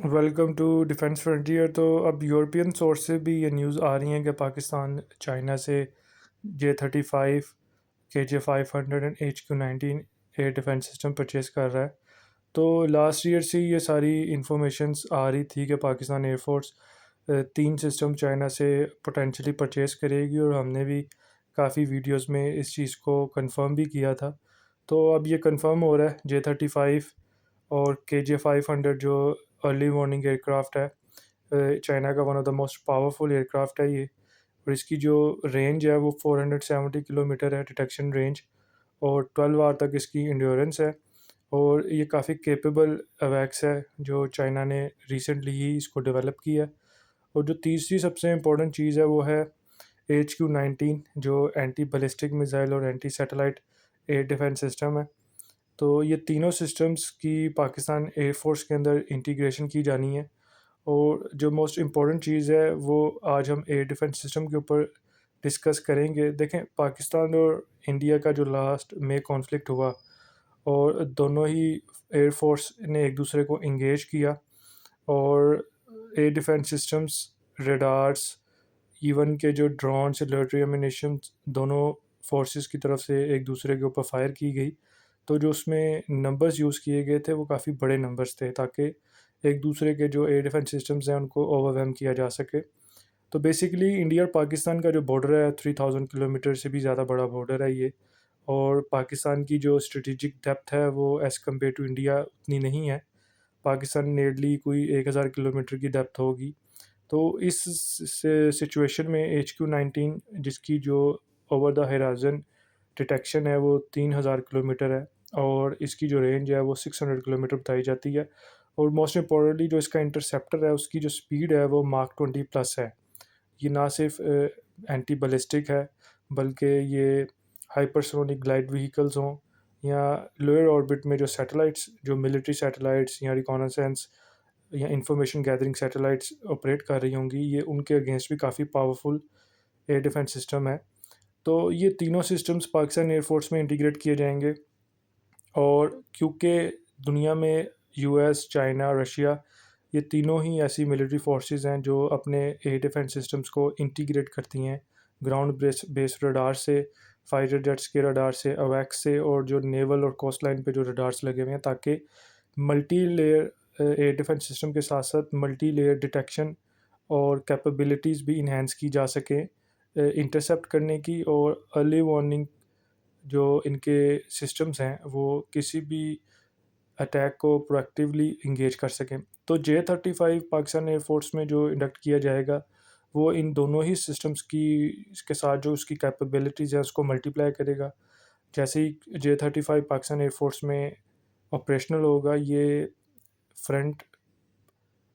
Welcome to defence frontier. तो अब European source से भी ये न्यूज़ आ रही हैं कि पाकिस्तान चाइना से J-35, KJ-500 and HQ-19 air defence system purchase कर रहा है। तो लास्ट ईयर से ये सारी इंफॉर्मेशंस आ रही थी कि पाकिस्तान एयरफोर्स 3 सिस्टम चाइना से पोटेंशली परचेज़ करेगी, और हमने भी काफ़ी वीडियोस में इस चीज़ को कंफर्म भी किया था। तो अब ये कंफर्म हो रहा है, J-35 और KJ-500 जो अर्ली वार्निंग एयरक्राफ्ट है, चाइना का one of the most powerful aircraft है ये। और इसकी जो रेंज है वो 470 किलोमीटर है डिटेक्शन रेंज, और 12 आवर तक इसकी इंड्योरेंस है। और ये काफ़ी केपेबल अवैक्स है जो चाइना ने रिसेंटली ही इसको डेवलप किया है। और जो तीसरी सबसे इम्पोर्टेंट चीज़ है वो है HQ-19, जो एंटी बैलिस्टिक मिसाइल और anti satellite air defence system है। तो ये तीनों सिस्टम्स की पाकिस्तान एयरफोर्स के अंदर इंटीग्रेशन की जानी है। और जो मोस्ट इम्पॉर्टेंट चीज़ है वो आज हम एयर डिफेंस सिस्टम के ऊपर डिस्कस करेंगे। देखें, पाकिस्तान और इंडिया का जो लास्ट में कॉन्फ्लिक्ट हुआ, और दोनों ही एयर फोर्स ने एक दूसरे को इंगेज किया, और air defence systems, radars, even के जो ड्रोन्स, मिलिट्री एमिनेशन, दोनों फोर्सेस की तरफ से एक दूसरे के ऊपर फायर की गई। तो जो उसमें नंबर्स यूज़ किए गए थे वो काफ़ी बड़े नंबर्स थे, ताकि एक दूसरे के जो एयर डिफेंस सिस्टम्स हैं उनको ओवरवेम किया जा सके। तो बेसिकली इंडिया और पाकिस्तान का जो बॉर्डर है, 3000 किलोमीटर से भी ज़्यादा बड़ा बॉर्डर है ये। और पाकिस्तान की जो स्ट्रेटिजिक डेप्थ है वो एज़ कम्पेयर टू इंडिया उतनी नहीं है। पाकिस्तान नियरली कोई 1000 किलोमीटर की डेप्थ होगी। तो इस सिचुएशन में HQ-19, जिसकी जो ओवर द होराइज़न डिटेक्शन है वो 3000 किलोमीटर है, और इसकी जो रेंज है वो 600 किलोमीटर बताई जाती है। और मोस्ट इम्पॉर्टेंटली जो इसका इंटरसेप्टर है उसकी जो स्पीड है वो माक 20 प्लस है। ये ना सिर्फ एंटी बैलिस्टिक है, बल्कि ये हाइपरसोनिक ग्लाइड व्हीकल्स हों, या लोअर ऑर्बिट में जो सैटेलाइट्स, जो मिलिट्री सैटेलाइट्स या रिकॉनेसेंस या इंफॉर्मेशन गैदरिंग सैटेलाइट्स ऑपरेट कर रही होंगी, ये उनके अगेंस्ट भी काफ़ी पावरफुल एयर डिफेंस सिस्टम है। तो ये तीनों सिस्टम्स पाकिस्तान एयरफोर्स में इंटीग्रेट किए जाएंगे। और क्योंकि दुनिया में US, चाइना, रशिया, ये तीनों ही ऐसी मिलिट्री फोर्सेस हैं जो अपने एयर डिफेंस सिस्टम्स को इंटीग्रेट करती हैं, ग्राउंड बेस्ड रडार से, फाइटर जेट्स के रडार से, अवैक्स से, और जो नेवल और कोस्ट लाइन पे जो रडार्स लगे हुए हैं, ताकि multi layer air defence system के साथ साथ मल्टी लेयर डिटेक्शन और कैपेबिलिटीज़ भी इन्हेंस की जा सकें इंटरसेप्ट करने की। और अर्ली वार्निंग जो इनके सिस्टम्स हैं वो किसी भी अटैक को प्रोएक्टिवली इंगेज कर सकें। तो J-35 पाकिस्तान एयरफोर्स में जो इंडक्ट किया जाएगा वो इन दोनों ही सिस्टम्स की इसके साथ जो उसकी कैपेबिलिटीज़ है उसको मल्टीप्लाई करेगा। जैसे ही J-35 पाकिस्तान एयरफोर्स में ऑपरेशनल होगा, ये फ्रंट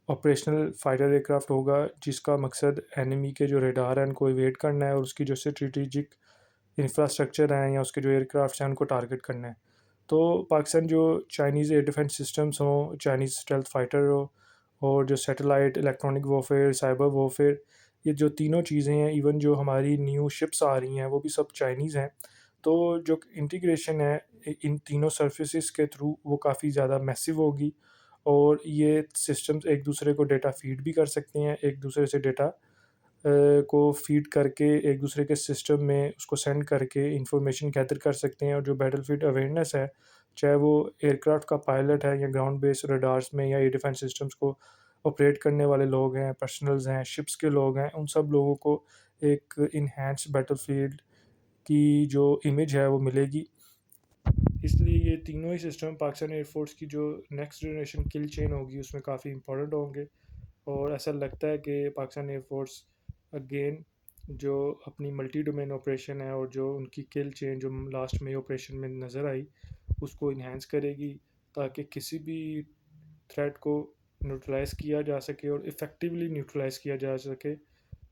ऑपरेशनल फाइटर एयरक्राफ्ट होगा, जिसका मकसद एनिमी के जो रेडार हैं उनको इवेट करना है, और उसकी जो स्ट्रेटेजिक इंफ्रास्ट्रक्चर हैं या उसके जो एयरक्राफ्ट हैं उनको टारगेट करना है। तो पाकिस्तान जो चाइनीज़ एयर डिफेंस सिस्टम्स हों, चाइनीज़ स्टेल्थ फाइटर हो, और जो satellite, electronic warfare, cyber warfare, ये जो तीनों चीज़ें हैं, इवन जो हमारी न्यू शिप्स आ रही हैं वो भी सब चाइनीज़ हैं। तो जो इंटीग्रेशन है इन तीनों सर्विसेज के थ्रू वो काफ़ी ज़्यादा मैसिव होगी। और ये सिस्टम्स एक दूसरे को डेटा फीड भी कर सकते हैं, एक दूसरे से डेटा को फीड करके एक दूसरे के सिस्टम में उसको सेंड करके इंफॉर्मेशन गैदर कर सकते हैं। और जो बैटलफील्ड अवेयरनेस है, चाहे वो एयरक्राफ्ट का पायलट है या ग्राउंड बेस्ड रडार्स में या एयर डिफेंस सिस्टम्स को ऑपरेट करने वाले लोग हैं, पर्सनल्स हैं, शिप्स के लोग हैं, उन सब लोगों को एक इन्हेंस्ड बैटलफील्ड की जो इमेज है वो मिलेगी। इसलिए ये तीनों ही सिस्टम पाकिस्तान एयरफोर्स की जो नेक्स्ट जनरेशन किल चेन होगी उसमें काफ़ी इंपॉर्टेंट होंगे। और ऐसा लगता है कि पाकिस्तान एयरफोर्स अगेन जो अपनी मल्टी डोमेन ऑपरेशन है और जो उनकी किल चेन जो लास्ट में ऑपरेशन में नज़र आई उसको इन्हेंस करेगी, ताकि किसी भी थ्रेट को न्यूट्रलाइज़ किया जा सके और इफ़ेक्टिवली न्यूट्रलाइज़ किया जा सके,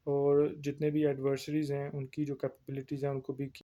और जितने भी एडवर्सरीज़ हैं उनकी जो कैपेबिलिटीज़ हैं उनको भी